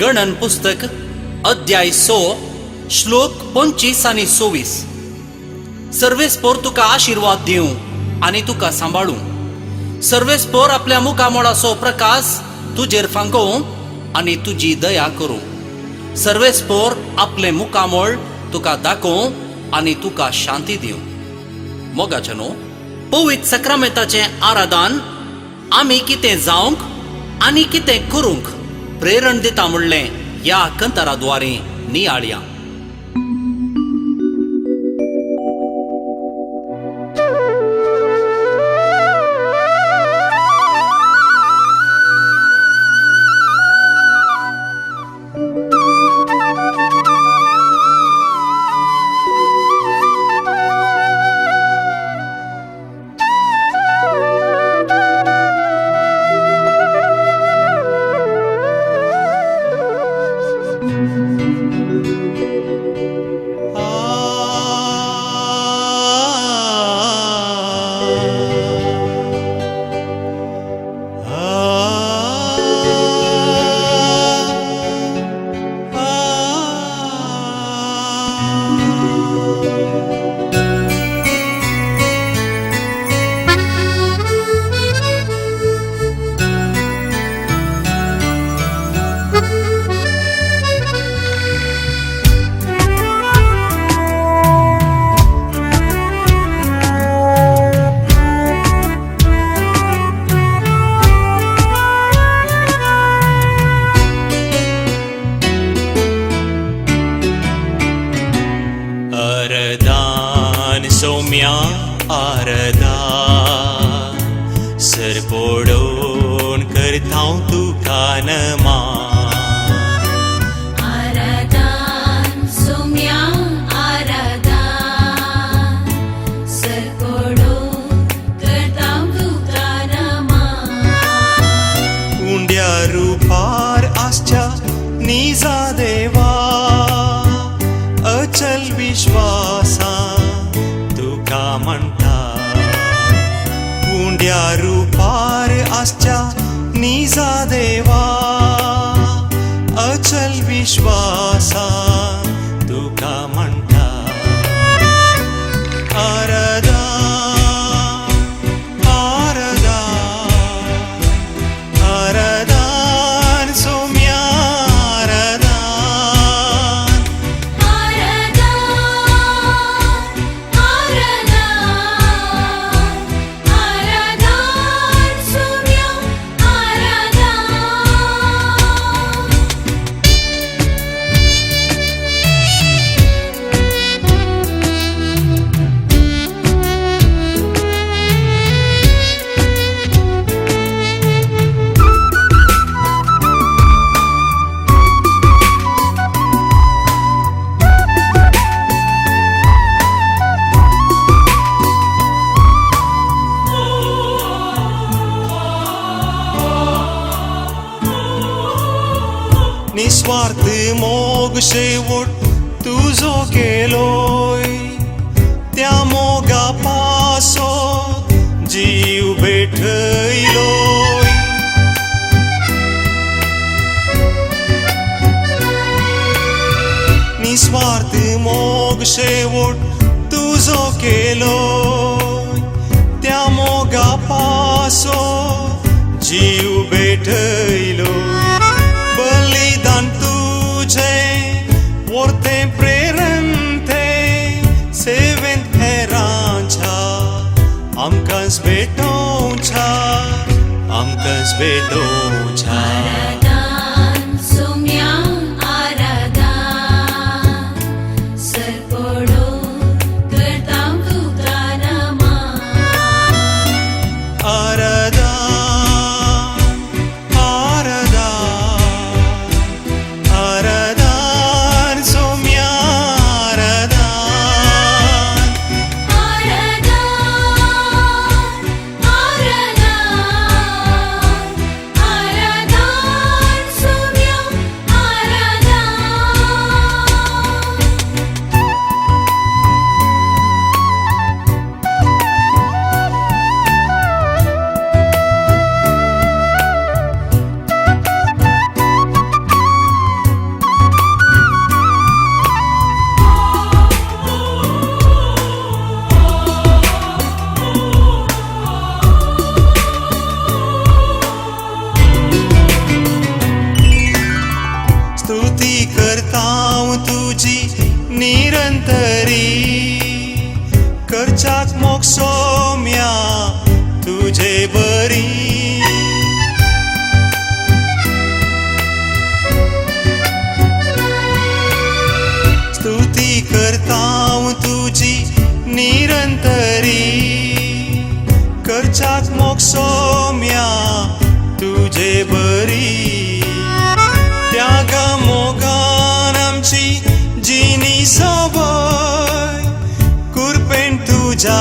गणन पुस्तक अध्याय 6 श्लोक 25 आणि 26. सर्वेस्पोर तुका आशीर्वाद दिवं आणि तुका सांभाळूं. सर्वेस्पोर आपल्या मुखामोळाचो प्रकाश तुजेर फांकोवं आणि तुजी दया करूं. सर्वेस्पोर आपले मुखामोळ तुका दाखोवं आणि तुका शांती दिवं. मोगाचनो, पवित्र सक्रामेंताचे आराधन आमी कितें जावंक आनी कितें करूंक प्रेरण दिता म्हणलें ह्या कंतराद्वारे नियाळया. आरदान सौम्या आरदान सरपोडोन करतां तुका नमान. आराधन सौम्या आराधन सरकोडोन करतां तुका नमान. उंड्या रुपार आसच्या निजा देवा अचल विश्वासा तुका म्हणटा. उंड्या रुपार आसच्या निजा देवा अचल विश्वासा तुका म्हणटा. आराधन आराधन आराधन सौम्या आराधन. आराधन सौम्या आराधन. निस्वार्थ मोग शेवट तुझो केलोय. त्या मोगा पासो जीव भेटयलोय. निस्वार्थ मोग शेवट तुझो केलोय. त्या मोगा पासो जीव भेटयलोय. बलिदान तुझे वर्ते प्रेरण ते सेवेंत हेरांच्या आमकांच भेटोवच्या आमकांच भेटोवच्या. आराधन सौम्या आराधन सरकोडोन करतां तुका नमान. आराधन आराधन आराधन सौम्या आराधन. आराधन आराधन सौम्या तुझे बरी स्तुती करतां तुझी निरंतरी करचाक मोग सौम्या तुझे बरी त्यागा मोगान आमची जिनी सवय कुरपेन तुझा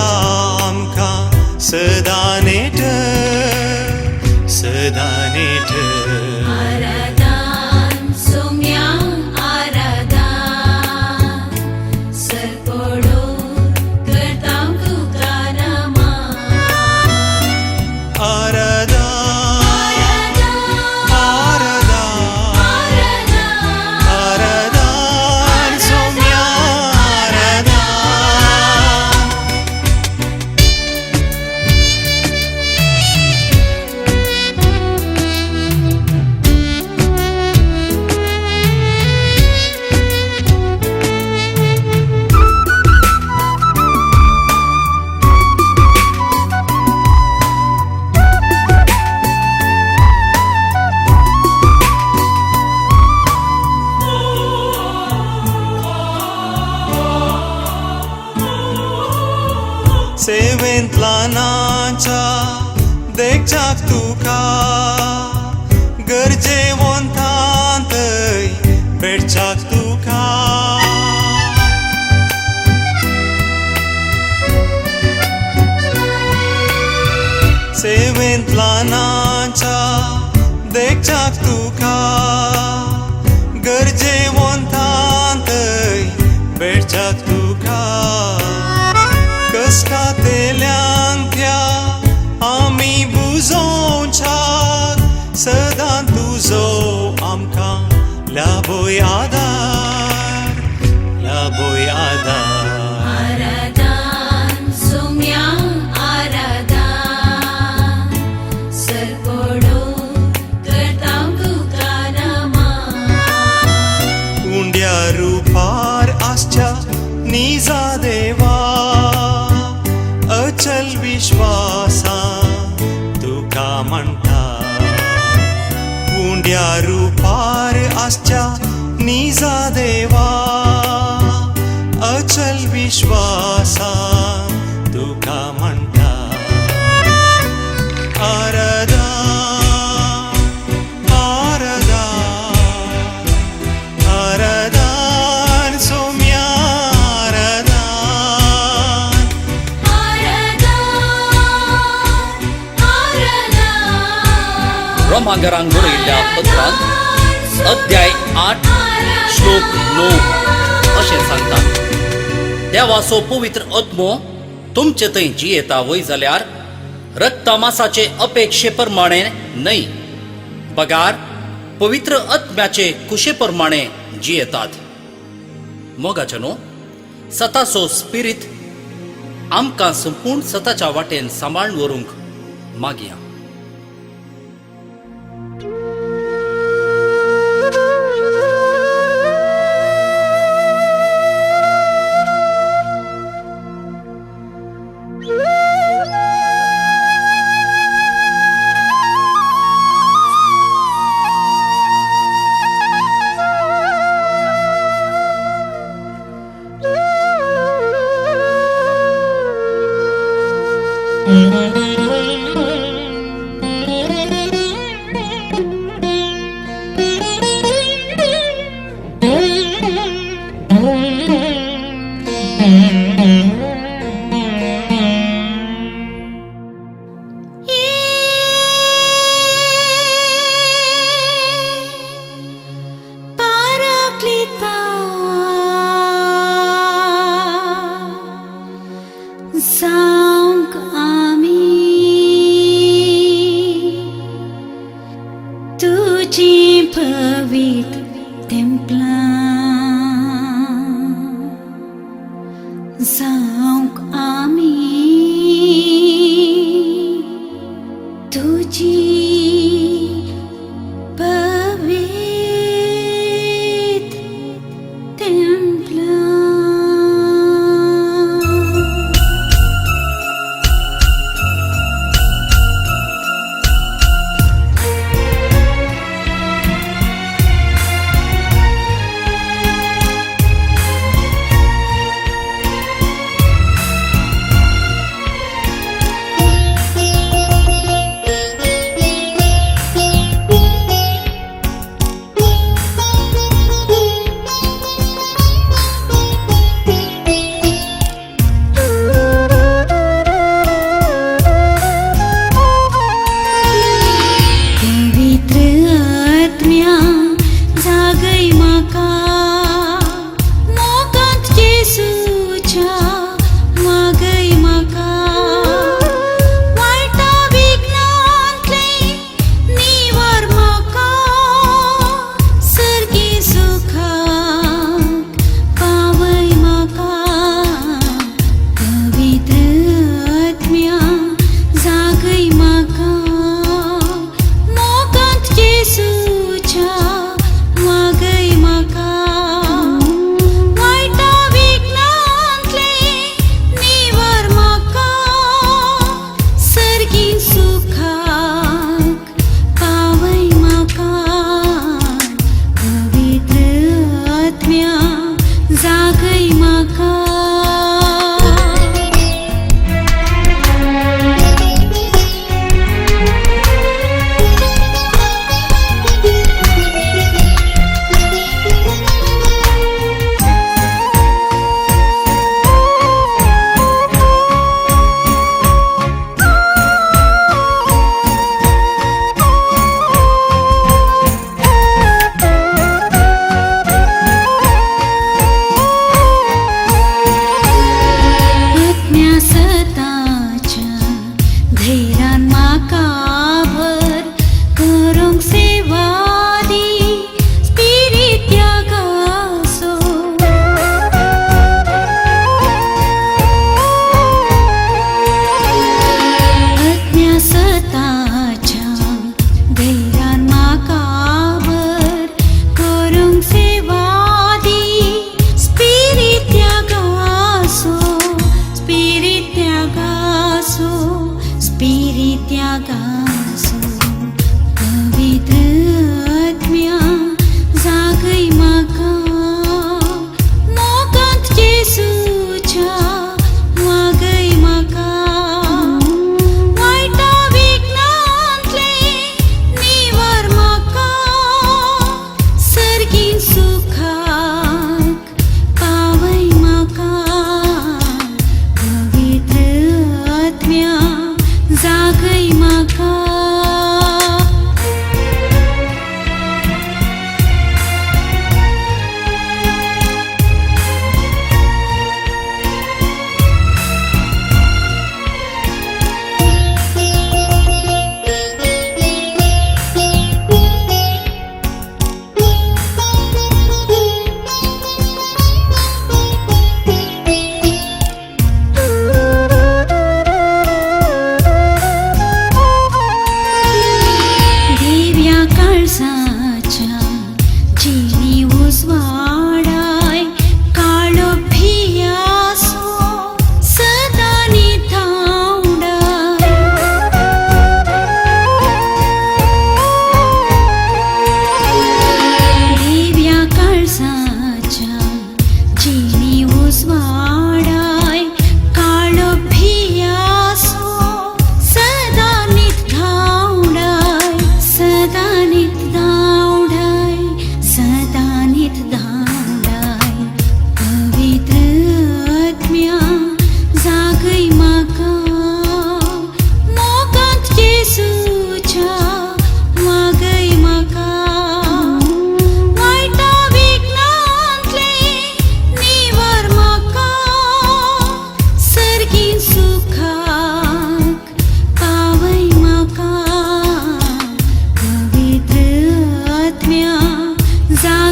आमकां सदा नेट आराधन सौम्या आराधन सर्पोडो करतां तुका नमन आराधा आराधन सौम्या आराधन सेवेंत ल्हानाच्या देखच्याक तुका गरजेवंतांतय भेटच्याक तुका सेवेंत ल्हानाच्या देखच्याक तुका गरजेवंतांतय भेटच्याक तुका कस्कातेल्यांक त्या आमी बुजोवच्याक सदां तुजो आमकां लाबोय आदार आराधन सौम्या आराधन सर्पोडो करतां तुका नमन उंड्या रुपार आसच्या निजा देवा अचल विश्वासा तुका म्हणटा उंड्या रुपार आसच्या निजा देवा अचल विश्वासा तुका म्हणटा आराधा आराधन सौम्या रोमांगरांक बरयल्ल्या पत्रांत अध्याय 8 श्लोक 9 अशें सांगता देवाचो पवित्र आत्मो तुमचे थंय जियेता वय जाल्यार रक्तमासाचे अपेक्षे प्रमाणे न्हय पगार पवित्र आत्म्याचे कुशे प्रमाणे जियेतात मोगाचे न्हू सताचो स्पिरीत आमकां संपूर्ण सताच्या वाटेन सांबाळून व्हरूंक मागया जावंक आमी तुजी पवित्र टेंपलां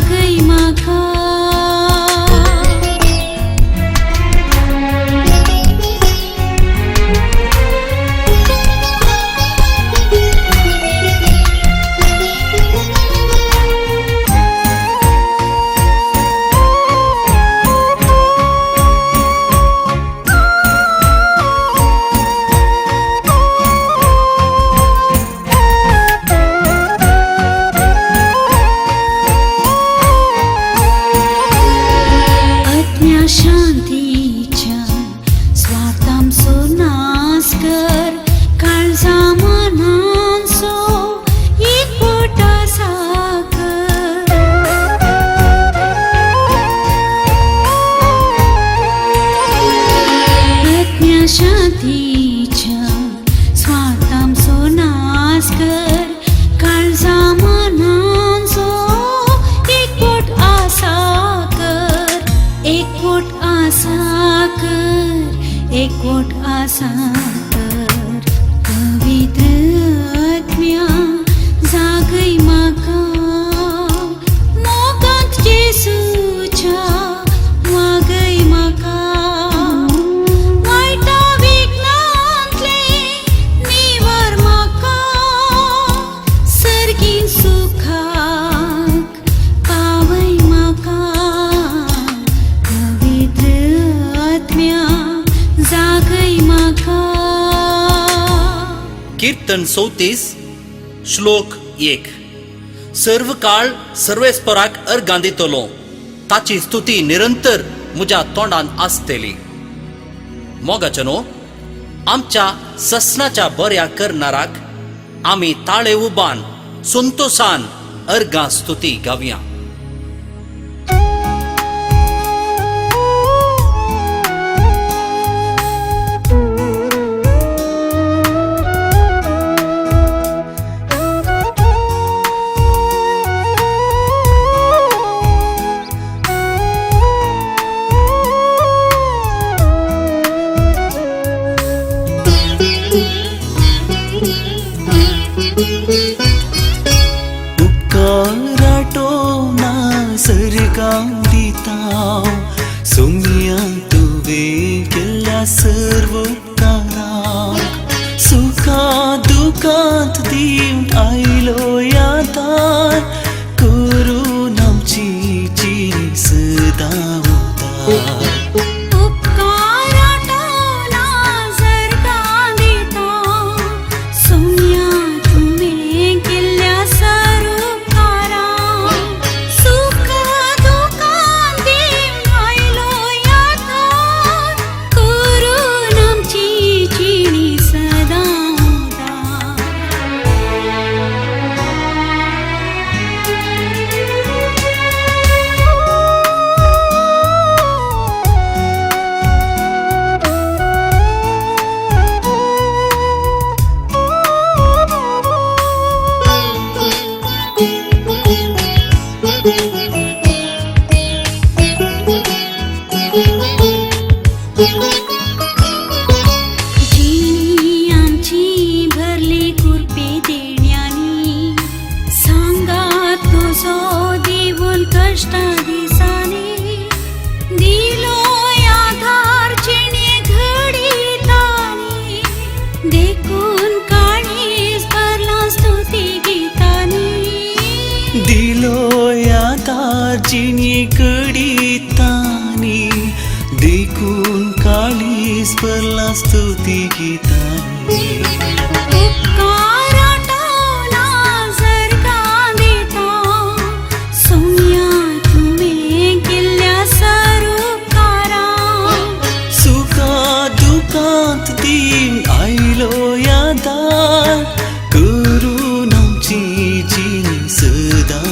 जागय म्हाका शांतीच्या स्वार्थांचो नाश कर काळजा मनांचो एकवट आसा कर आत्म्या शांतीच्या स्वार्थांचो नाश कर काळजा मनांचो एकवट आसा एकवट आसा कर एकवट आसा कर पवित्र आत्म्या जागय म्हाका मोगांत जेसूच्या वागय म्हाका वायटा विघ्नांतले निवार म्हाका सर्गीन सुखाक पावय म्हाका जागय म्हाका कीर्तन 34 श्लोक 1 सर्व काळ सर्वेस्पराक अर्गां दितलो ताची स्तुती निरंतर म्हज्या तोंडान आसतली मोगाचनो आमच्या ससनाच्या बऱ्या करणाराक आमी ताळे उबान संतोषान अर्गां स्तुती गावया उपकाराटो ना सर्गां दिता सोम्या तुवें केल्ल्या सर्व उपकारांक सुखा दुखांत दिवन आयलो यादार करून आमची जी सदां उदार जिनी कडितानी देखून काळीज परला स्तुती गीतानी सुखा दुखांत दिन आयलो यादार करून आमची जिणी सदां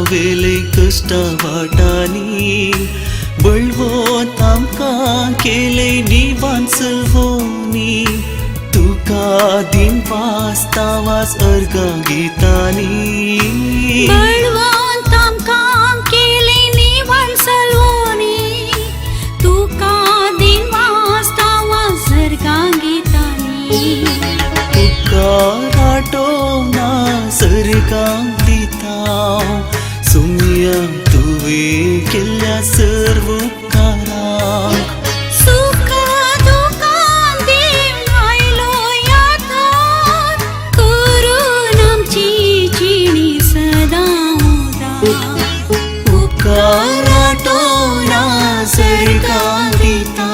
वेले कष्टा वाटानी बळवत आमकां केले निवान सलवोनी तुका दिन वाचता वाच अर्गा गितानी बळवंत आमकां केली निवान सलवोनी तुका दिन वाचता वाजरगां गितांनी तुका राटोवना सर्गांक दिता सुम्या तुवें केल्ल्या सर्व उपकारांक सुख दुखान देव आयलो यादार करून आमची जिणी सदां उदार उपकार राटोवना सर्गांक दिता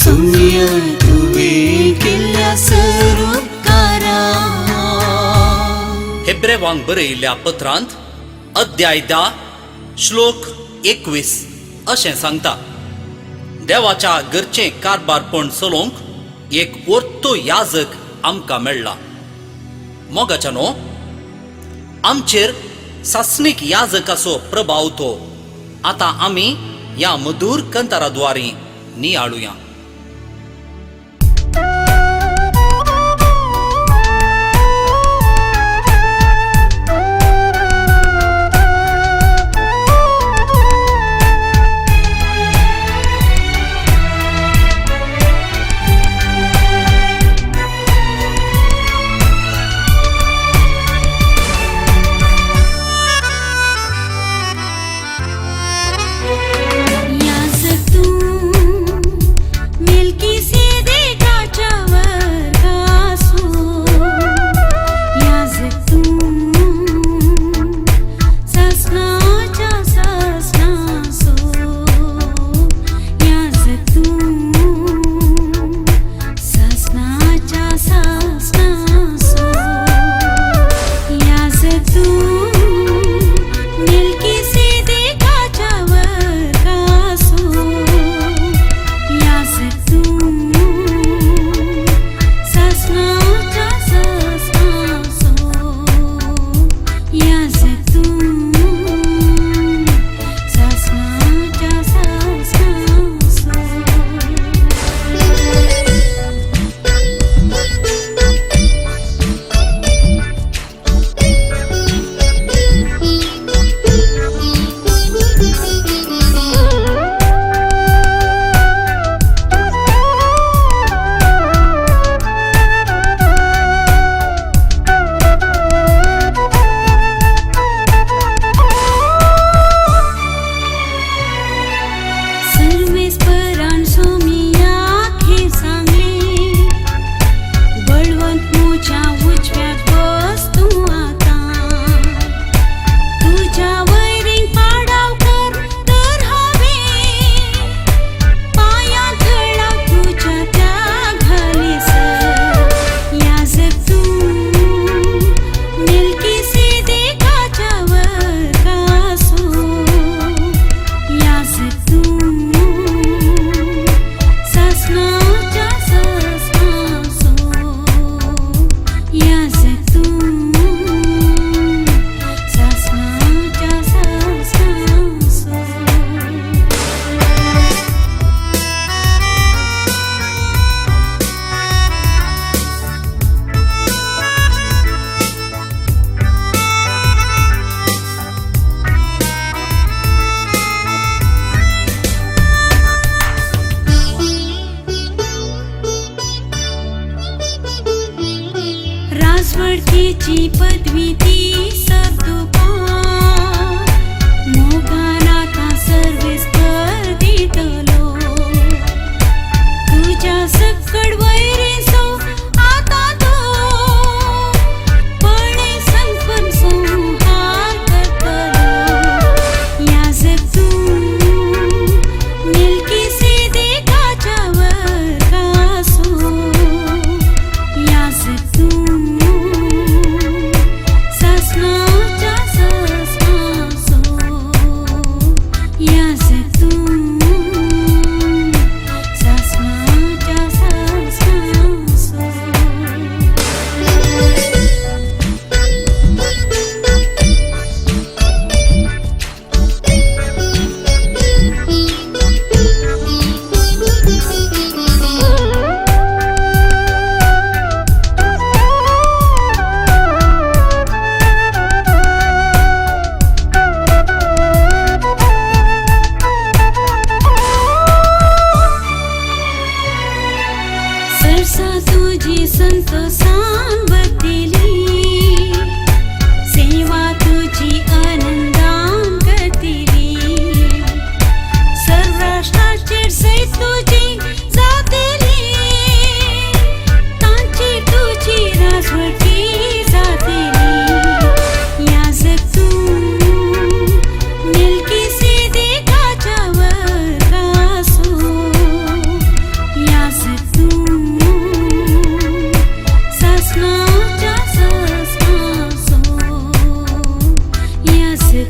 सुम्या तुवें केल्ल्या सर्व उपकारांक हेब्रेवांक बरयल्ल्या पत्रांत अध्याय 10 श्लोक 21 अशें सांगता. देवाच्या घरचें कारभारपण चलोवंक एक वर्तो याजक आमकां मेळ्ळा. मोगाच्यानो आमचेर सासणीक याजकाचो प्रभाव तो आतां आमी ह्या मधुर कंताराद्वारी नियाळुया. याजक तूं मेल्कीसेदेकाच्या वर्गासो याजक तूं सासणाच्या सासणासो याजक तूं सासणाच्या सासणासो याजक तूं मेल्कीसेदेकाच्या वर्गासो याजक तूं सासणाच्या सासणासो याजक तूं सासणाच्या सासणासो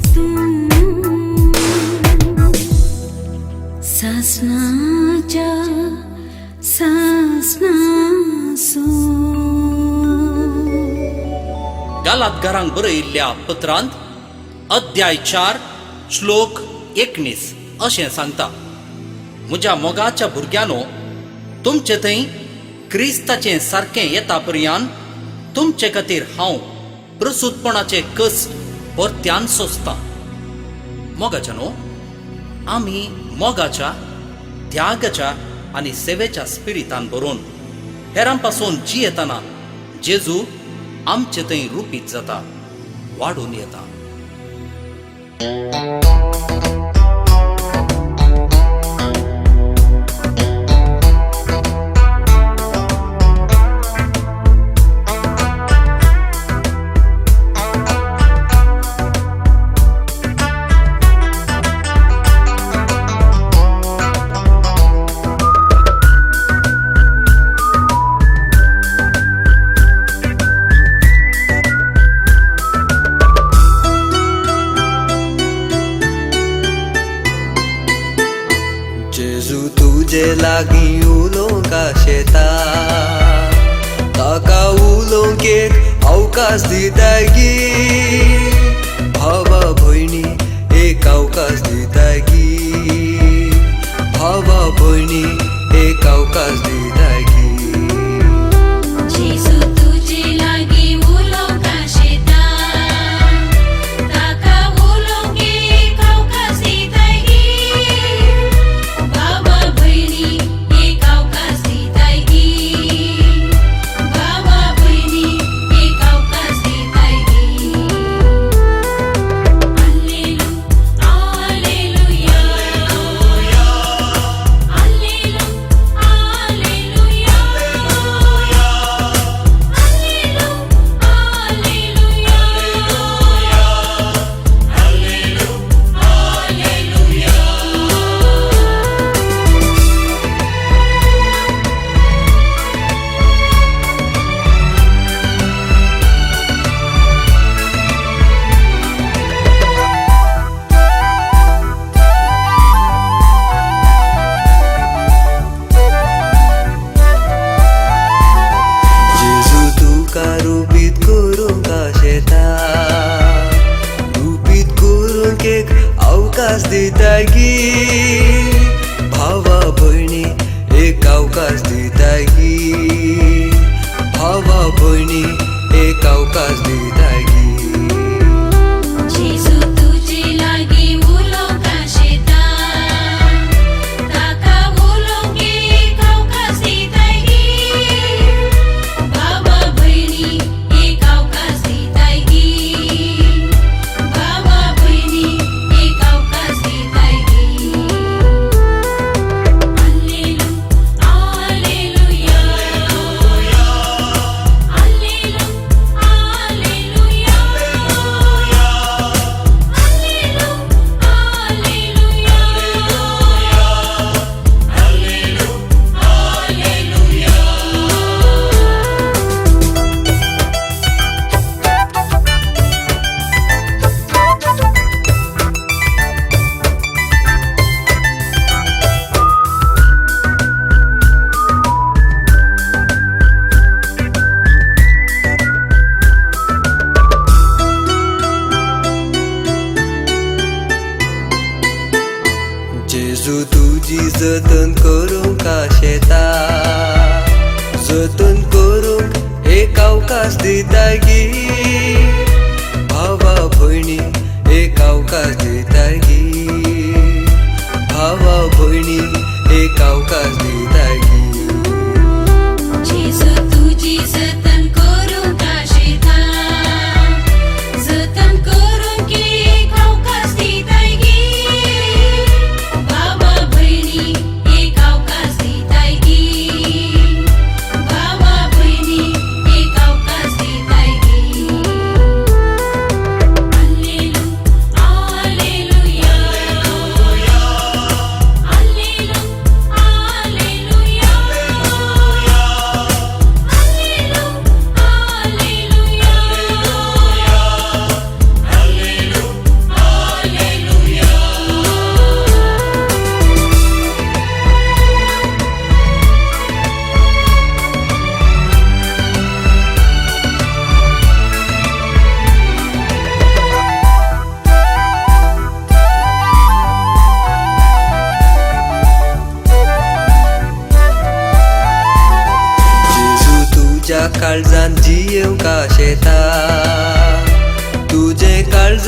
तू सासनाच्या सासना सो गालातकारांक बरयिल्ल्या पत्रांत अध्याय 4 श्लोक 19 अशें सांगता, म्हज्या मोगाच्या भुरग्यानो, तुमचे थंय क्रिस्ताचें सारकें येता पर्यंत तुमचे खातीर हांव प्रसूतपणाचे कश्ट परत्यान सोंसता. मोगाच्या न्हू, आमी मोगाच्या, त्यागाच्या आनी सेवेच्या स्पिरितान भरून हेरांपासून जियेतना जेजू आमचे थंय रुपीत जाता, वाडून येता. जेजू तुजे लागीं उलोवंका शेता, ताका उलोवंक एक अवकाश दिताय गी. भावा भयणी एक अवकाश दिताय गी. भावा भयणी एक अवकाश दिताय गी. जेजू तुजे लागीं उलोवंका शेता, ताका उलोवंक एक अवकाश दिताय गी. भावा भयणी एक अवकाश दिताय गी. भावा भयणी एक अवकाश दिताय गी. हालेलुया, हालेलुया, हालेलुया, जेजू तुका रुपीत करूंका शेता, रुपीत करूंक एक अवकाश दिताय गी. भावा भयणी एक अवकाश दिताय गी. भावा भयणी एक अवकाश दिताय गी. जेजू तुजे लागीं उलोवंका शेता, ताका उलोवंक एक अवकाश दिताय गी. भावा भयणी एक अवकाश दिताय गी. भावा भयणी एक अवकाश दिताय गी. हालेलुया, हालेलुया, हालेलुया, जेजू तुजी जतन करूंका शेता, जतन करूंक एक अवकाश दिताय गी. भावा भयणी एक अवकाश दिताय गी. भावा भयणी एक अवकाश दिताय गी. जेजू तुजी जतन करूंका शेता, जतन करूंक एक अवकाश दिताय गी. भावा भयणी एक अवकाश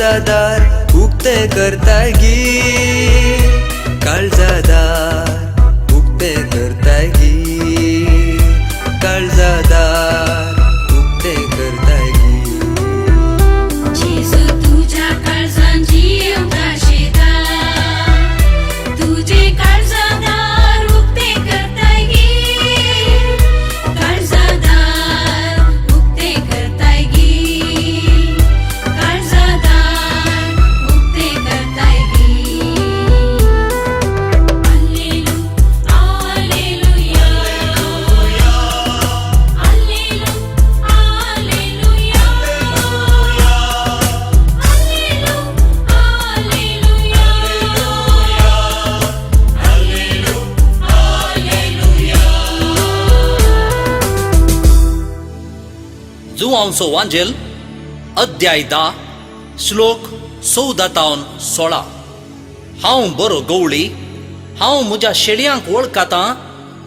काळजादार उक्ते करताय गी, काळजादार उक्ते करताय गी, काळजादार उक्ते करताय गी. जेजू तुझ्या काळजान जीव काशेता, तुझे काळजादार उक्ते करताय गे, काळजादार उक्ते करताय गे, काळजादार उक्ते करताय गे. हालेलुया, हालेलुया, हालेलुया, जुआंचो वांजेल अध्याय 10 श्लोक 14-16. हांव बरो गवळी, हांव म्हज्या शेळयांक वळखतां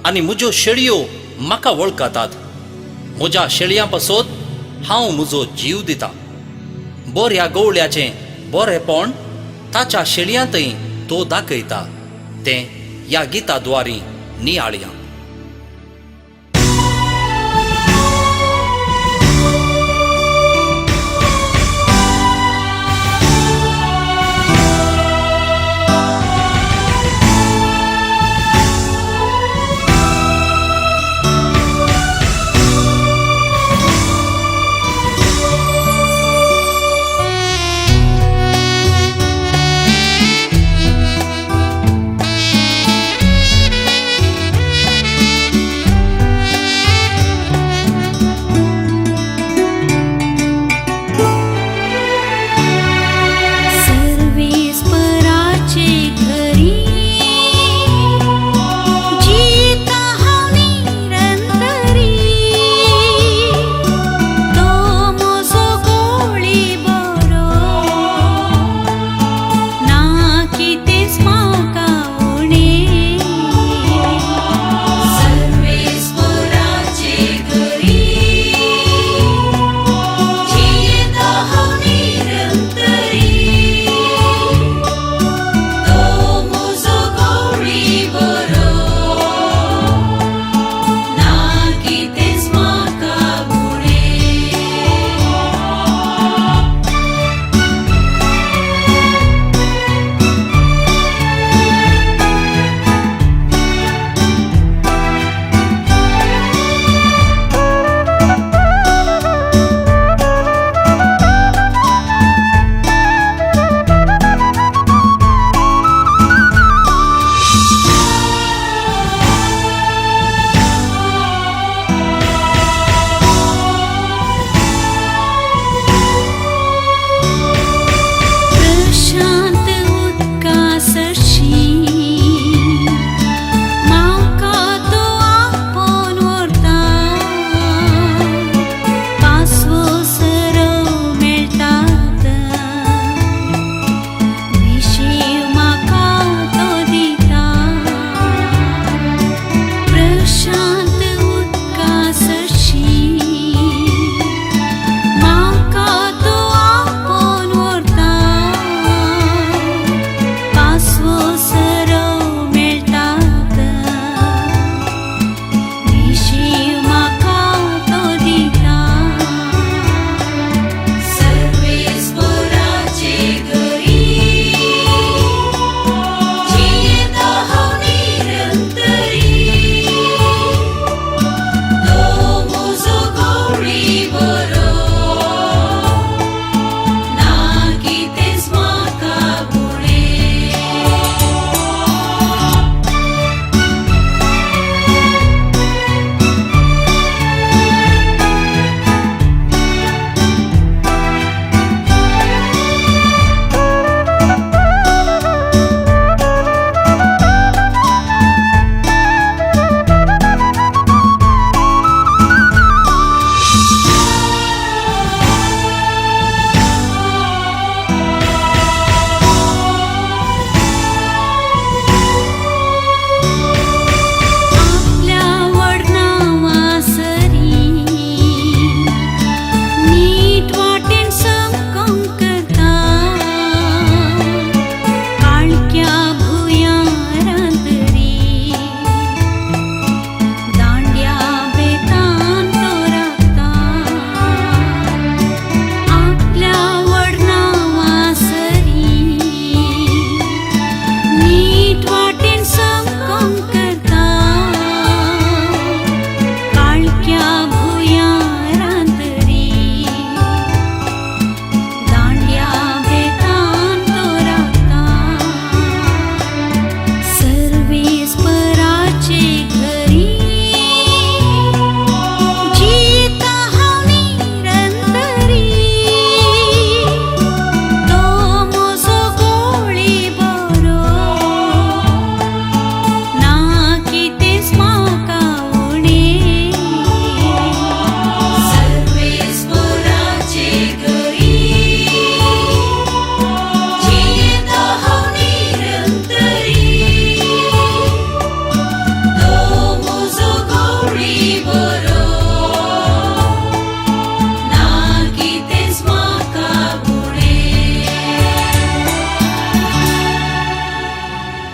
आनी म्हज्यो शेळयो म्हाका वळखतात. म्हज्या शेळयां पासत हांव म्हजो जीव दितां. बऱ्या गवळ्याचें बरेपण ताच्या शेळयांतय तो दाखयता. तें ह्या गिताद्वारी नियाळयां.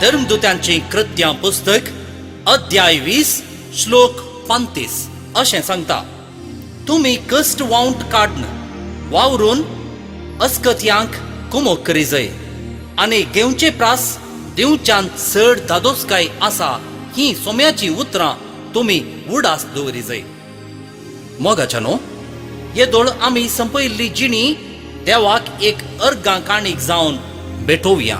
धर्मदूत्यांचे कृत्यां पुस्तक अध्याय 20 श्लोक 35 अशें सांगता, तुम्ही कश्ट वावंट काडन वावरून अस्कत्यांक कुमोग करी जाय आनी घेवचे प्रास दिवच्यान चड दादोसकाय आसा ही सोम्याची उतरां तुम्ही उडास दवरी जाय. मोगाच्यानो, येदोळ आमी संपयल्ली जिणी देवाक एक अर्गां काणीक जावन भेटोवया.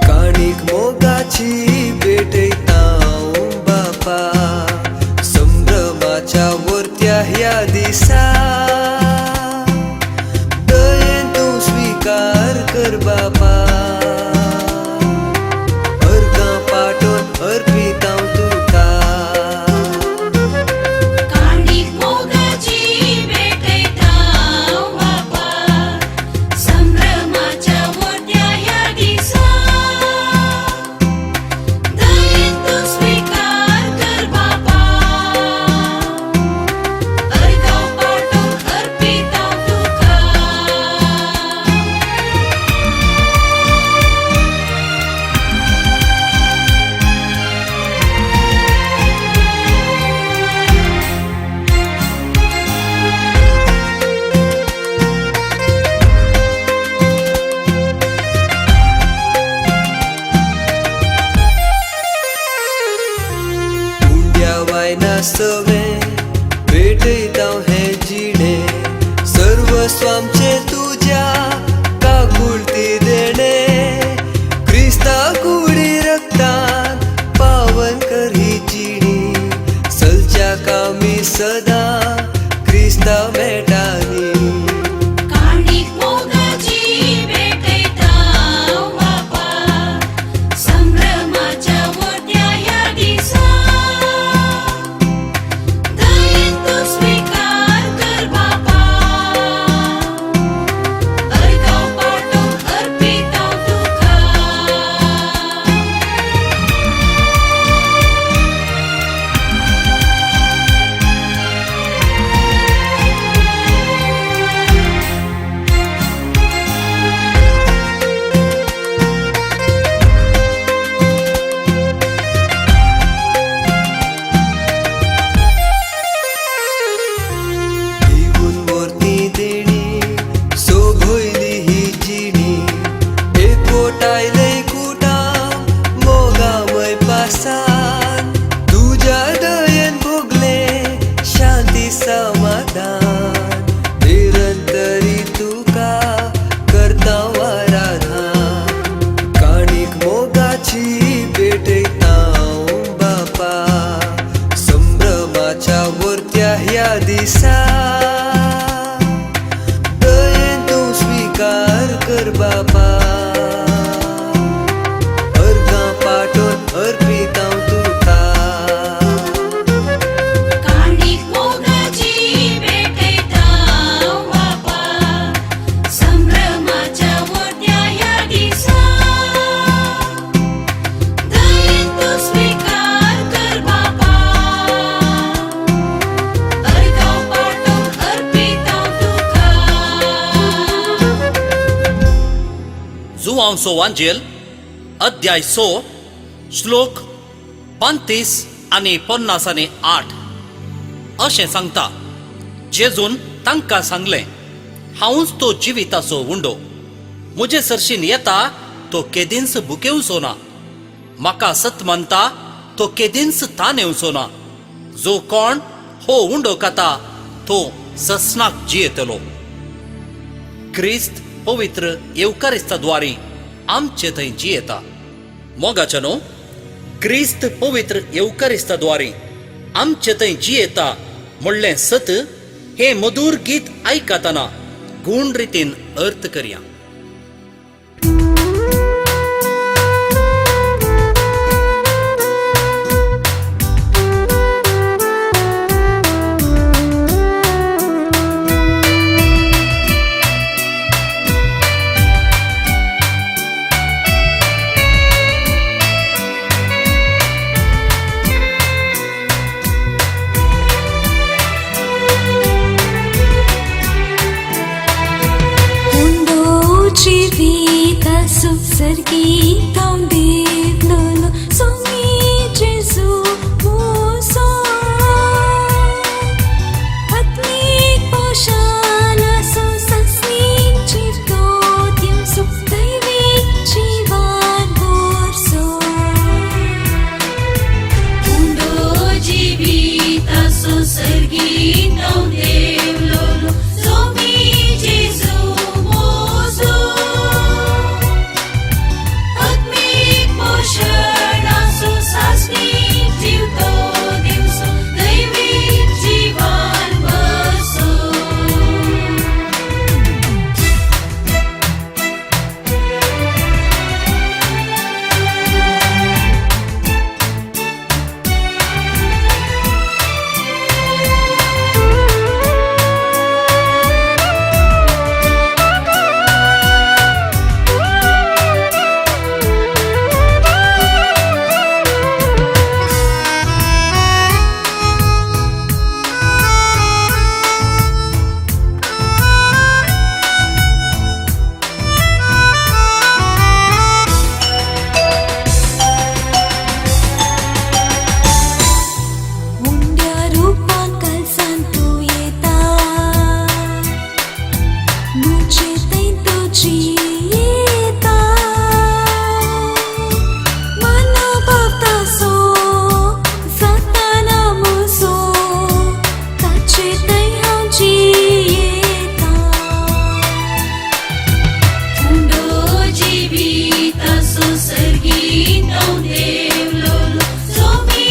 काणीक मोगाची भेटयता बापा, संभ्रमाच्या वर्त्या ह्या दिसा दयेन तूं स्वीकार कर बापा. अर्गां पाठोवन अर्पिता तुका. काणीक मोगाची भेटयता बापा, संभ्रमाच्या वर्त्या ह्या दिसा दयेन तूं स्वीकार कर बापा. अर्गां पाठोवन अर्पिता तुका. उंड्या वायना सवे भेटयता हे जिणे, सर्वस्व आमचे तुज्या काकुळती देणे. क्रिस्ता कुडी रक्तान पावन कर ही जिणी, सलच्या कामी सदा क्रिस्ता मेटानी. काणीक मोगाची भेटयता बापा, संभ्रमाच्या वर्त्या ह्या दिसा दयेन तूं स्वीकार कर बापा. अर्गां पाठोवन अर्पिता तुका. भिवून मोरती देणी सोभयली ही जिणी, एकवटायलय कुटाम मोगामय पासान. तुज्या दयेन भोगले शांती समाधान, निरंतरी तुका करता आराधना. काणीक मोगाची भेटयता बापा, संभ्रमाच्या वर्त्या ह्या दिसा दयेन तूं स्वीकार कर बापा. अर्गां पाठोवन अर्पिता तुका. काणीक मोगाची भेटयता बापा, संभ्रमाच्या वर्त्या ह्या दिसा दयेन तूं स्वीकार कर बापा. अर्गां पाठोवन अर्पिता तुका. जुआंवचो वांजेल अध्याय 6 श्लोक 35 आनी 50 अशें सांगता, जेजून तांकां सांगलें, हांवूच तो जिविताचो उंडो. म्हजे सरशीन येता तो केदींच भुकेवचो ना. म्हाका सत म्हणटा तो केदींच तान येवचो ना. जो कोण हो उंडो खाता तो ससनाक जियेतलो. क्रिस्त पवित्र येवकारिस्ताद्वारे आमचे थंय जियेता. मोगाच्यानो, क्रिस्त पवित्र येवकारिस्ताद्वारे आमचे थंय जियेता म्हणलें सत हे मधुर गीत आयकतना गूण रितीन अर्थ करया. tasu sergi tão divlolo somi Jesu muso atmik poshana so sasnik chirto tim suk daivik jivan borso Mundo jivita so sergitão devlolo somi Jesu mozo Atmik poshana so sasnik jivto dimso daivik jivan baso Mundia rupan kalsan tu yeta Muche tento chiyeta Mana bapta so Satana muso Kache tay hao chiyeta Mundo jivita so sergitão devlolo somi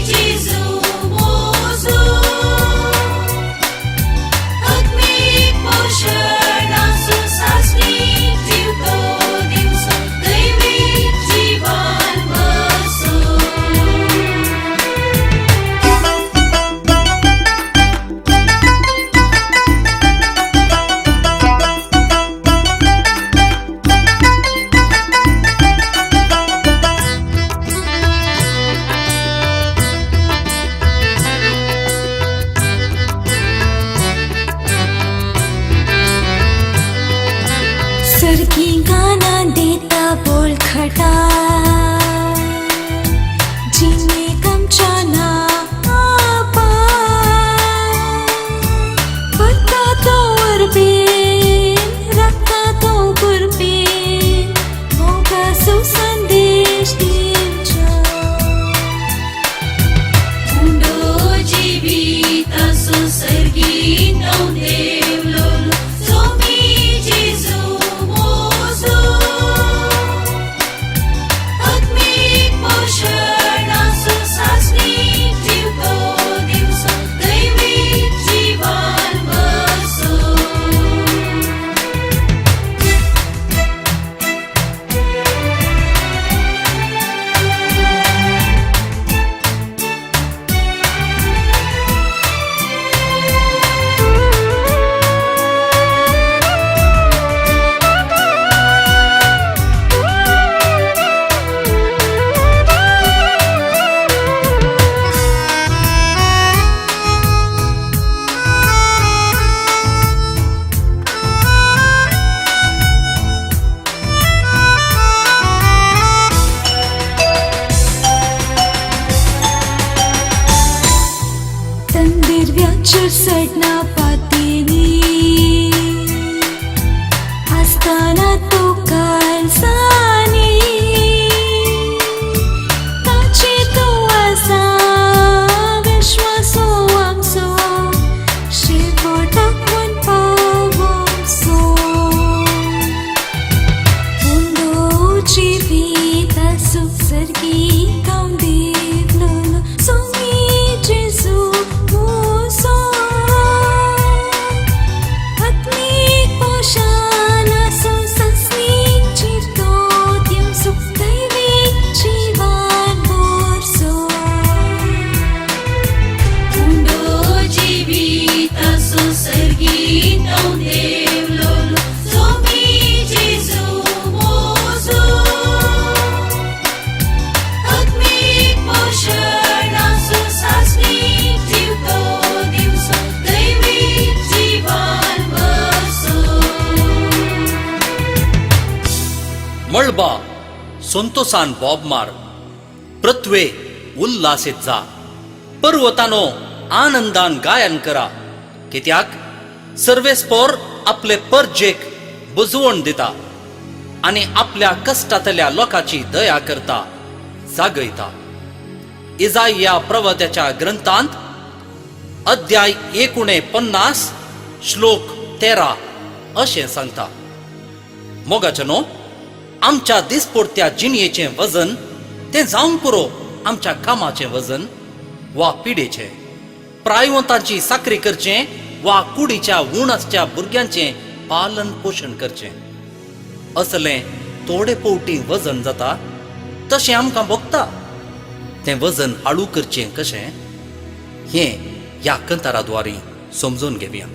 Jesu mozo Atmik poshana so sasnik jivto dimso daivik jivan baso सरकी गाना देता बोल खटा जिन्हें कम जाना आपा बरका तो उर्बेन रखता तो गुरबेन Moga सुसंदेश दीजा Mundo jivita so sergitão devlolo somi Jesu mozo Atmik poshana so sasnik jivto dimso daivik jivan baso तंदिरव्याचर सडना पातेनी आसताना तो काळजांनी ताचे तो आसा विश्वासो आमचो शेवटाक म्हूण पावोसो मुंडो जिविता सुख सर्गीतां देवलोलो Somi Jesu muso Atmik poshana so sasnik chirto tim suk daivik jivan borso Mundo jivita so sergitão devlolo somi Jesu mozo मळबा संतोषान बॉब मार, प्रत्वे उल्हासीत जा, पर्वतानो आनंदान गायन करा, कित्याक सर्वेस्पोर आपले परजेक बुजवण दिता आणि आपल्या कष्टातल्या लोकांची दया करता, जागयता. इजाया प्रवत्याच्या ग्रंथांत अध्याय 49 श्लोक 13 अशें सांगता. मोगाचनो, आमच्या दिसपडत्या जिणयेचें वजन तें जावंक पुरो आमच्या कामाचें वजन वा पिडेचें, प्रायवंतांची साखरी करचें वा कुडीच्या उणासच्या भुरग्यांचें पालन पोशण करचें. असलें थोडे पोवटी वजन जाता तशें आमकां भोगता. तें वजन हाळू करचें कशें हें ह्या कंताराद्वारे समजून घेवया.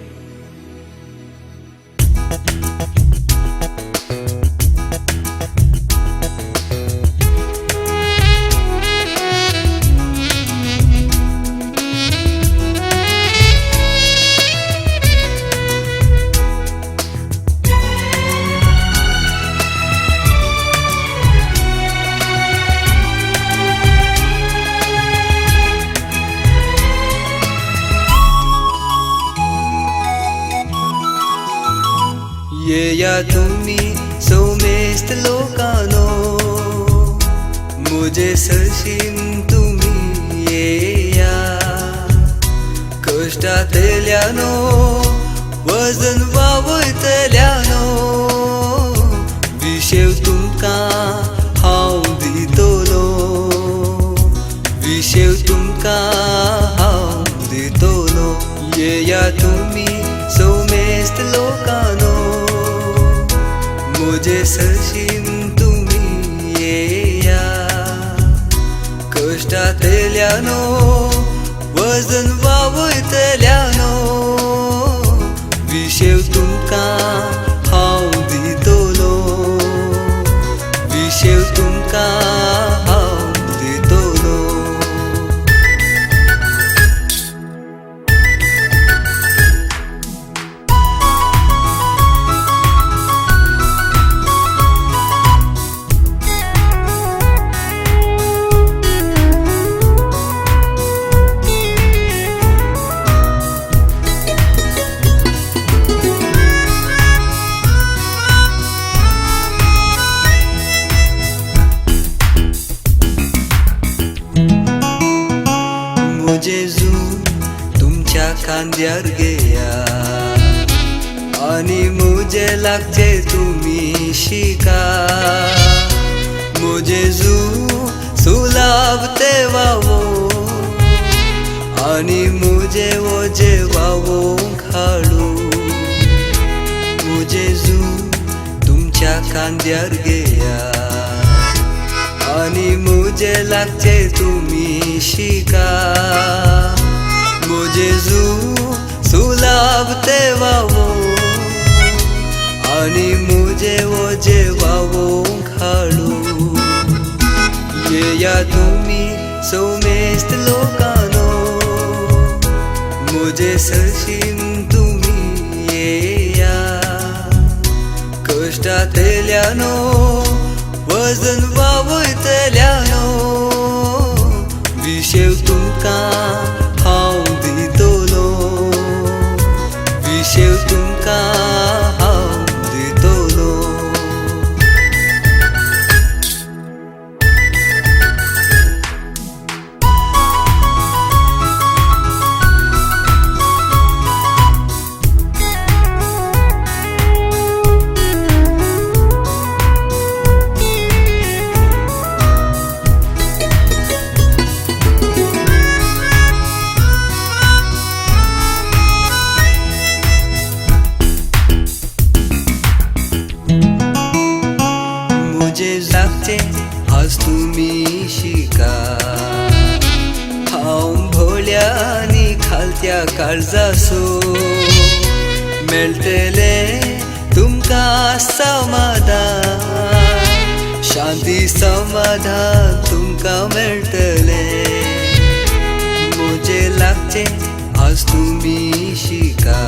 येया तुम्ही सौमेस्त लोकानो, मुझे सरशीन तुम्ही येया. कष्टातल्यानो वजन वावयतल्यानो, विशेव तुमकां हांव दितलो, विशेव तुमकां हांव दितलो. येया तुम्ही सौमेस्त लोकानो, मुझे सरशीन तुम्ही येया. कष्टातल्यानो वजन वावयतल्यानो, विशेव तुमकां हांव दितलो, विशेव तुमकां हांव दितलो. जेजू तुमच्या खांद्यार घेया, आणि मुझे लागचे तुम्ही शिका. जेजू सुलाभ ते वावो, आणि मुझे ओझे वावो घालू. जेजू तुमच्या खांद्यार घेया, आणि मुझे लागचे तुम्ही शिका. जेजू सुलाभ ते वावो, आणि मुझे ओझे वावो घालू. येया तुम्ही सौमेस्त लोकानो, मुझे सरशीन तुम्ही येया. कष्टातल्यानो वजन वावयतल्यानो, विशेव तुमकां हांव दितलो, विशेव तुमकां हांव दितलो. लागचे आज तुम्ही शिका. हांव भोळ्या आनी खालत्या काळजासो, मेळटले तुमकां समाधान, शांती समाधान तुमकां मेळटले. मुझे लागचे आज तुम्ही शिका.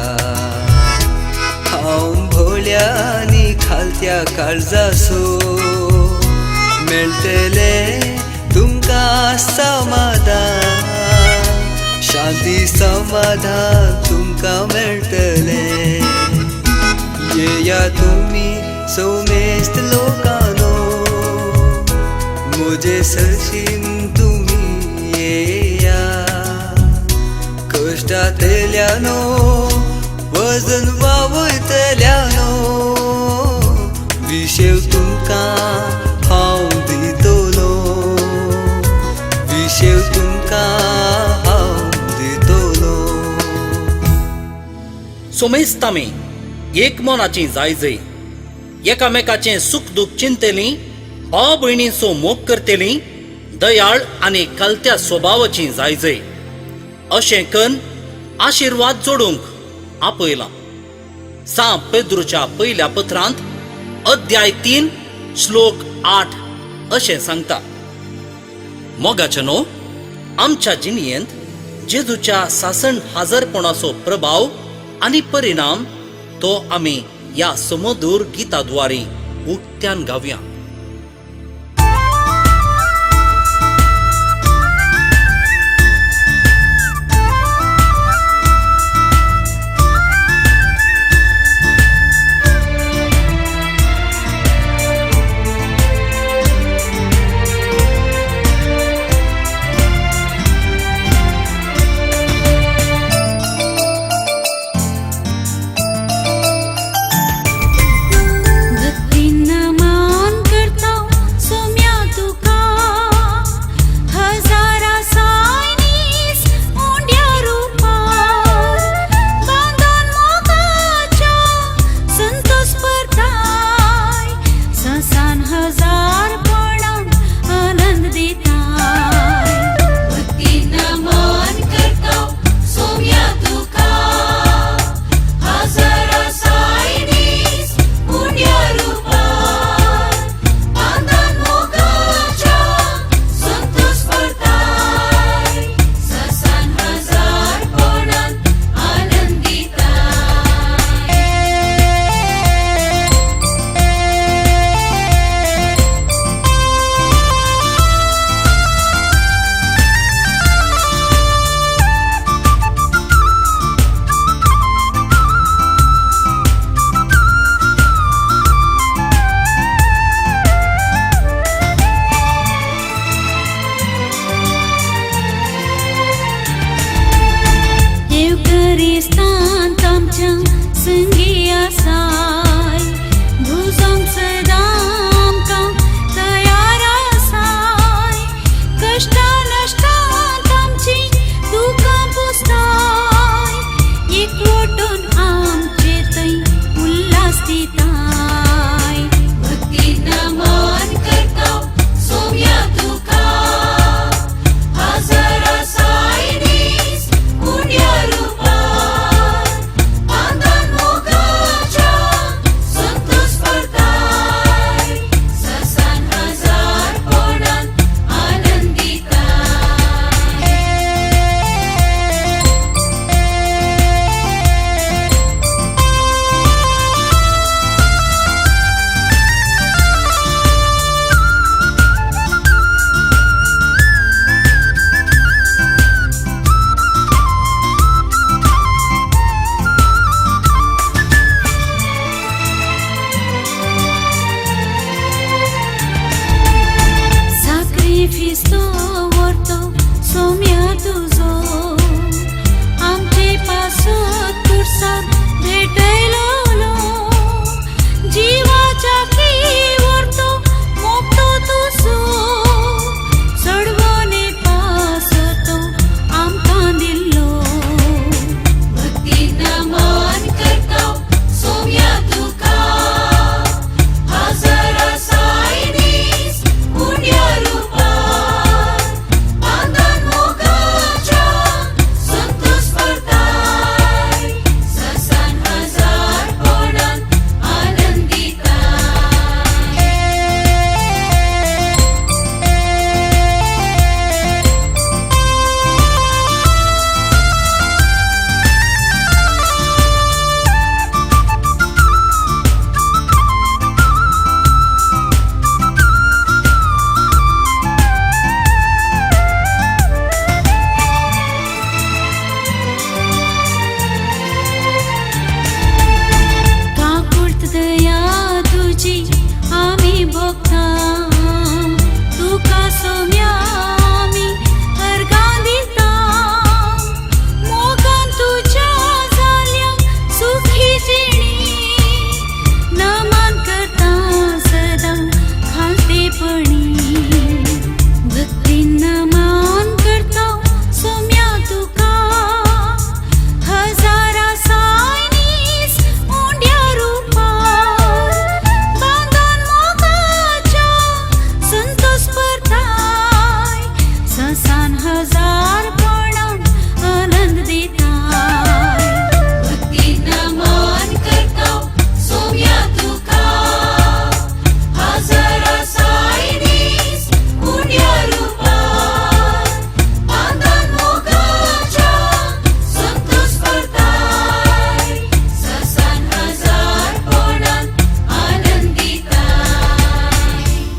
हांव भोळ्या आनी खालत्या काळजासो, मेळटले तुमका समाधान, शांती समाधान तुमका मेळटले. येया तुम्ही सौमेस्त लोकांनो, मुझे सरशीन तुम्ही येया. कष्टांतल्यानो वजन वावयतल्यानो, विशेव तुमका हांव दितलो, विशेव तुमका हांव दितलो. सोमेस्तामे एक मनाची जायजय, एकामेकाचें सुख दुःख चिंतली, भाव भयणींचो मोग करतली, दयाळ आनी कलत्या स्वभावाची जायजय. अशें कन्न आशिर्वाद जोडूंक आपयला. सांत पेद्रूच्या पयल्या पत्रांत अध्याय 3 श्लोक 8 अशें सांगता. मोगाचनो, आमच्या जिणेंत जेजूच्या सासण हाजरपणाचो प्रभाव आनी परिणाम तो आमी ह्या समोदूर गिताद्वारे उक्त्यान गावया.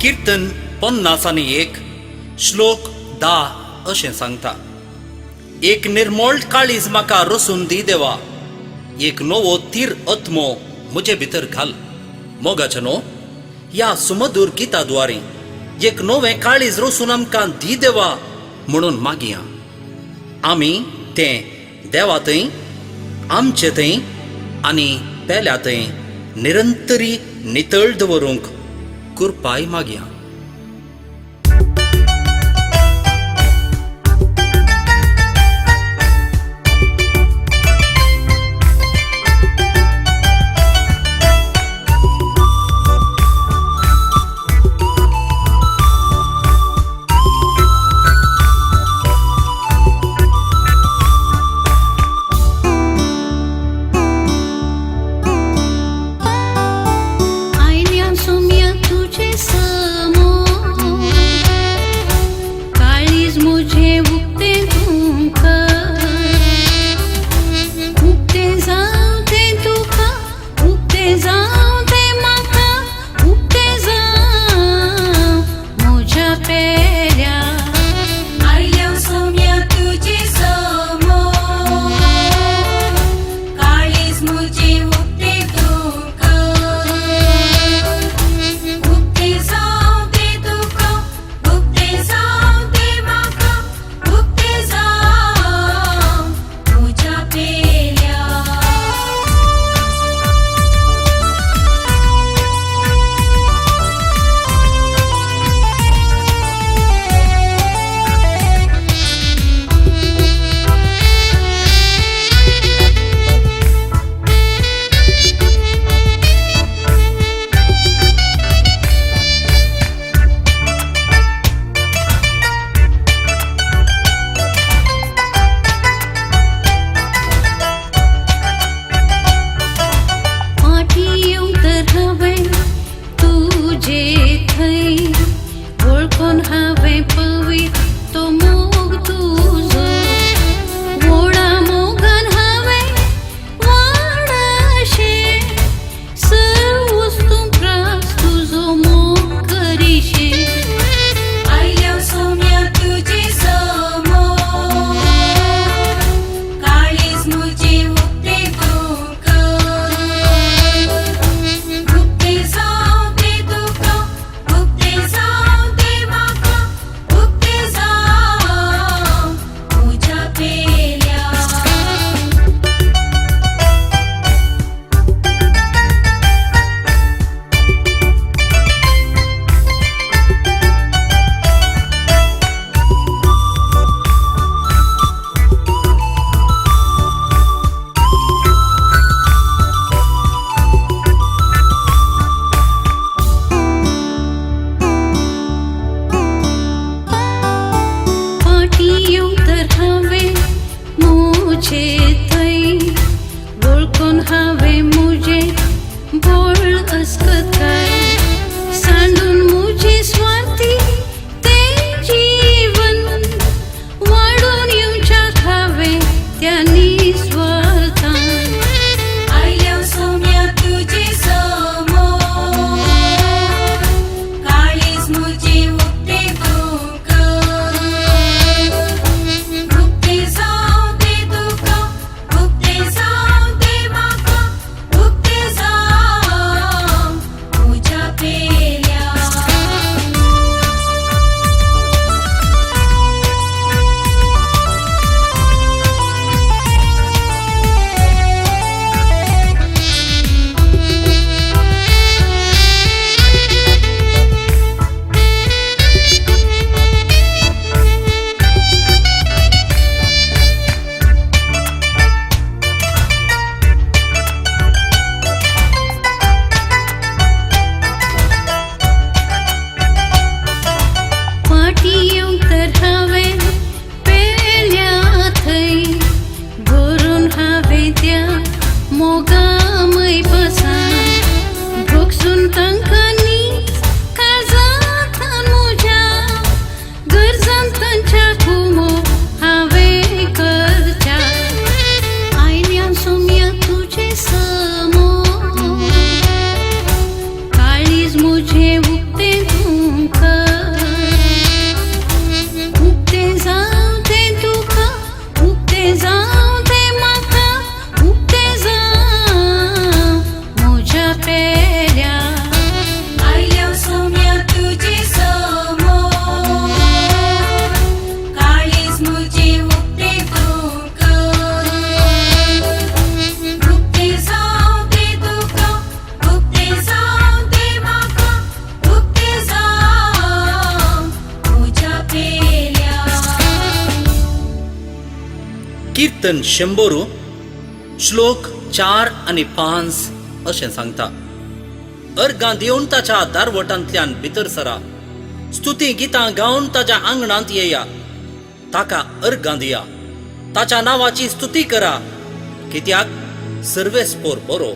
कीर्तन 51 श्लोक 10 अशें सांगता. एक निर्मळ काळीज म्हाका रसून दी देवा, एक नवो तीर आत्मो म्हजे भितर घाल. मोगाचे न्हू, ह्या सुमधूर गिताद्वारे एक नवें काळीज रसून आमकां दी देवा म्हणून मागया. आमी तें देवा थंय, आमचे थंय आनी पेल्या थंय निरंतरी नितळ दवरूंक कृपाय मागया. आयल्या सोम्या तुझे समोर, काळीज मुझे उगते तुमका, उगते जाऊ दे तुका, उगते जाऊ दे म्हाका, उगते जाऊ म्हज्या पेल्या. आयल्या सोम्या तुझे समोर, काळीज मुझे उगते तुका, उगते जाऊ दे तुका, उगते जाऊ दे म्हाका, उगते जाऊ म्हज्या पेल्या. पाठी येऊन तर हांवें तुजे थंय, वळखून हांवें पवित्र तो मोग तुजो. व्हडा मोगान हांवें वाडाशें, सर्व वस्तू प्रास तुजो मोग करीशे. आयल्या सोम्या तुजे समोर, काळीज मुझे उगते तुका, उगते जाऊ दे तुका, उगते जाऊ दे म्हाका, उगते जाऊ म्हज्या पेल्या. पाठी येऊन तर हांवें मुझे थंय, वळखून हांवें मुझे बोळ अस्कताय. सांडून मुझे स्वार्थी ते जीवन, वाडून येवच्याक हांवें त्या निस्वार्थान. आयल्या सोम्या तुजे समोर, काळीज मुझे उगते तुका, उगते जाऊ दे तुका, कीर्तन 100 श्लोक 4 आनी 5 अशें सांगता. अर्गां दिवन ताच्या दारवटांतल्यान भितर सरा, स्तुती गितां गावन ताच्या आंगणांत येया, ताका अर्गां दिया, ताच्या नांवाची स्तुती करा, कित्याक सर्वेस्पोर बरो,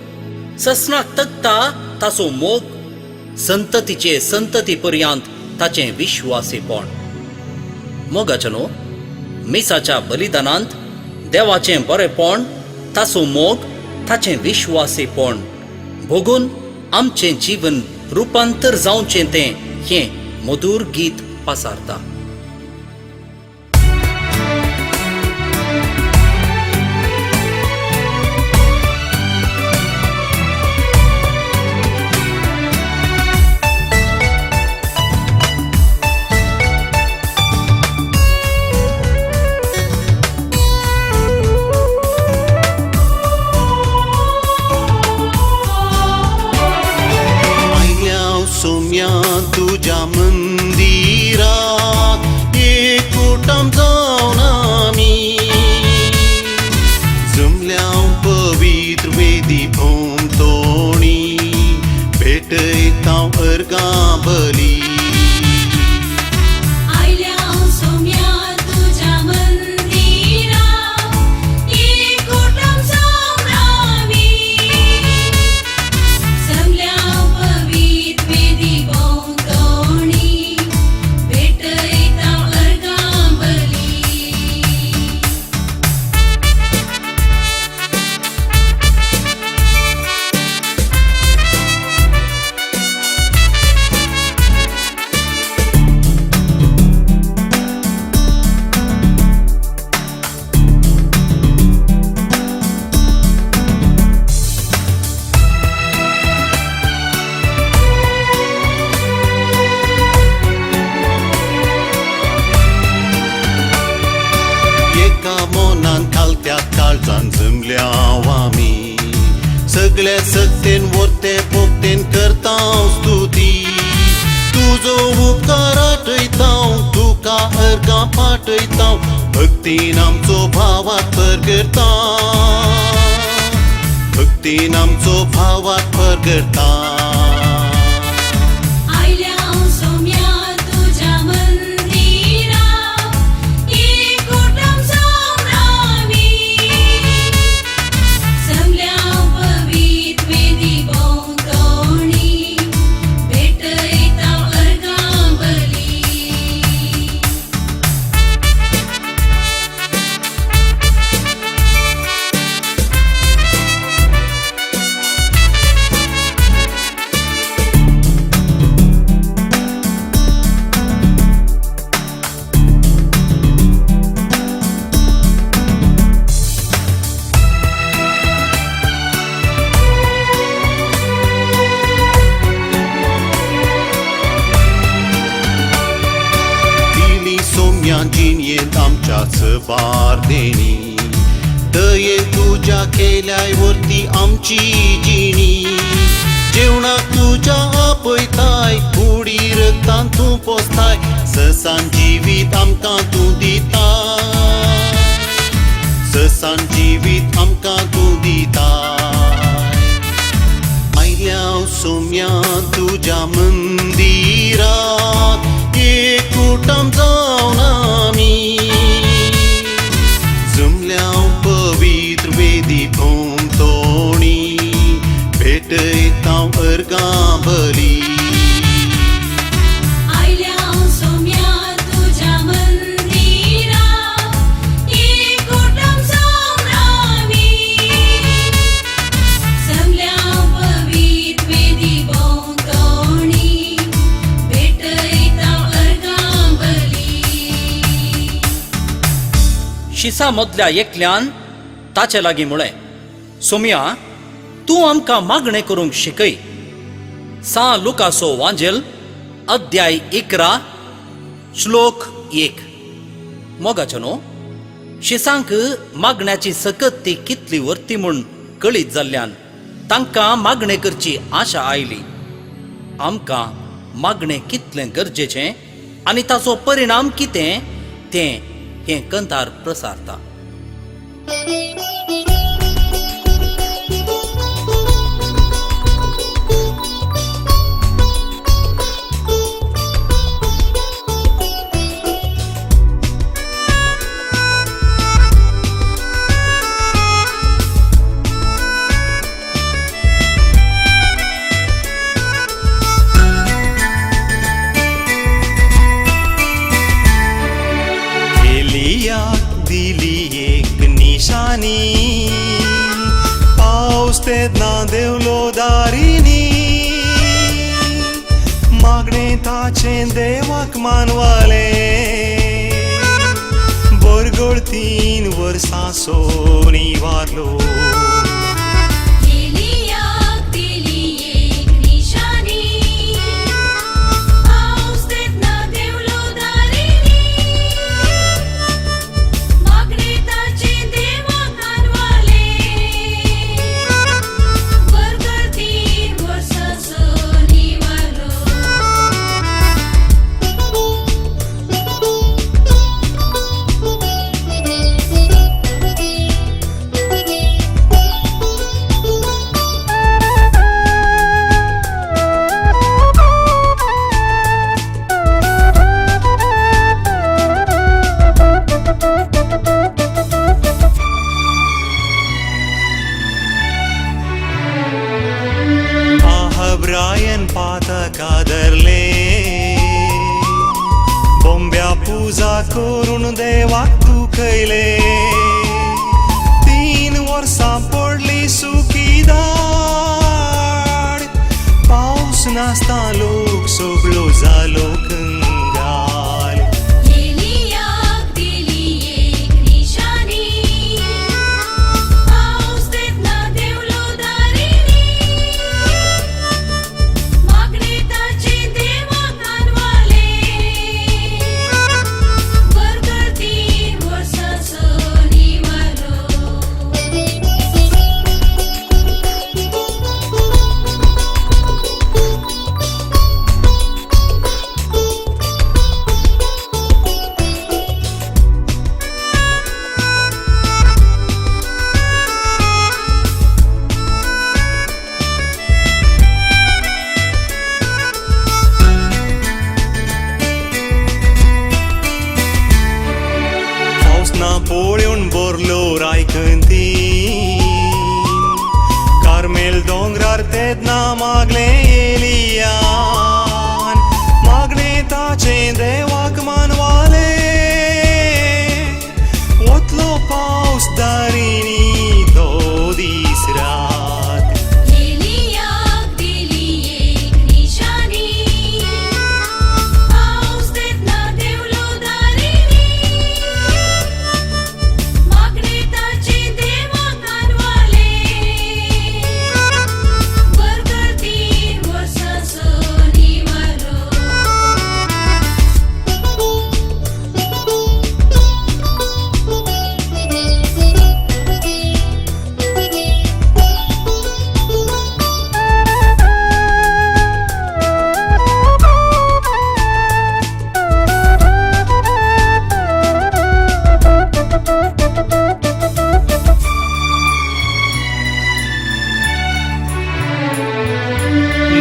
ससनाक तकता ताचो मोग, संततीचे संतती पर्यंत ताचें विश्वासीपण. मोगाचनो, मिसाच्या बलिदानांत देवाचें बरेपण, ताचो मोग, ताचें विश्वासीपण भोगून आमचें जीवन रुपांतर जावचें तें हें मधुर गीत पासारता. सोम्या तुझ्या मंदिरात एकवटाम जावन आमी जमल्या पवित्र वेदी भोंवतणी भेटयता अर्गां बली. काळजान जमल्याव आमी सगळे सक्तेन वर्ते पोक्तेन करता स्तुती. तुजो उपकार आठयतां, तुका अर्गां पाठयतां, भक्तीन आमचो भावात परगरता, भक्तीन आमचो भावात परगरता. जिणयेंत आमच्या सबारदेणी दये तुझ्या केल्याय वरती आमची जिणी. जेवणाक तुझ्या आपयताय, उडी रक्तान तूं पोसताय, ससान जिवीत आमकां तूं दिताय, ससान जिवीत आमकां तूं दिताय. आयल्या सोम्या तुझ्या मंदिरात एकवटाम जावन आमी जमल्या पवित्र वेदी भोंवतणी भेटयता अर्गां बली. शिसा मदल्या एकल्यान ताचे लागीं म्हळें, सोम्या, तूं आमकां मागणें करूंक शिकय. सा लुकाचो वांजेल अध्याय 11 श्लोक 1. मोगाचनो, शिसांक मागण्याची सकत ती कितली वर्ती म्हूण कळीत जाल्ल्यान तांकां मागणें करची आशा आयली. आमकां मागणें कितलें गरजेचें आनी ताचो परिणाम कितें तें हें कंतार प्रसारता. दिली एक निशानी पाऊस तेदना देवलो दारिनी मागणे ताचे देवाक मानवाले बरगळ 3 वर्सां सोनी वारलो एलियाक दिली एक निशानी पाऊस तेदना देवलो दारिनी मागणे ताचे देवाक मानवाले बरगळ 3 वर्सां सोनी वारलो ब्रायन पातकादरले बोंब्या पूजा करून देवाक दुखयले 3 वर्सां पडली सुकी दाड पाऊस नासता लोक सगळो जालो कंगाल एलियाक दिली एक निशानी पाऊस तेदना देवलो दारिनी मागणे ताचे देवाक मानवाले बरगळ 3 वर्सां सोनी वारलो पोळ्योन बोरलो रायकंती कार्मेल दोंगरार तेदना मागले एलियान मागणे ताचे देवाक मानवाले वतलो पाऊस दारिनी तो दीस रात एलियाक दिली एक निशानी पाऊस तेदना देवलो दारिनी मागणे ताचे देवाक मानवाले बरगळ 3 वर्सां सोनी वारलो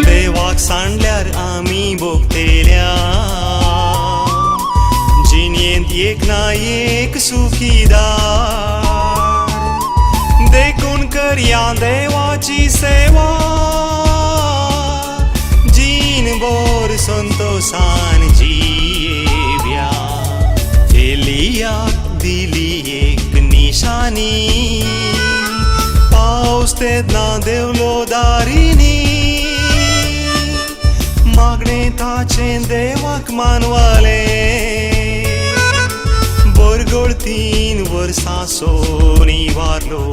देवाक सांडल्यार आमी भोगतेल्या जिणेंत एक ना एक सुखीदार देखून करया देवाची सेवा जीनभर संतोषान जियेव्या एलियाक दिली एक निशानी पाऊस तेदना देवलो दारिनी मागणे ताचे देवाक मानवाले बरगळ 3 वर्सां सोनी वारलो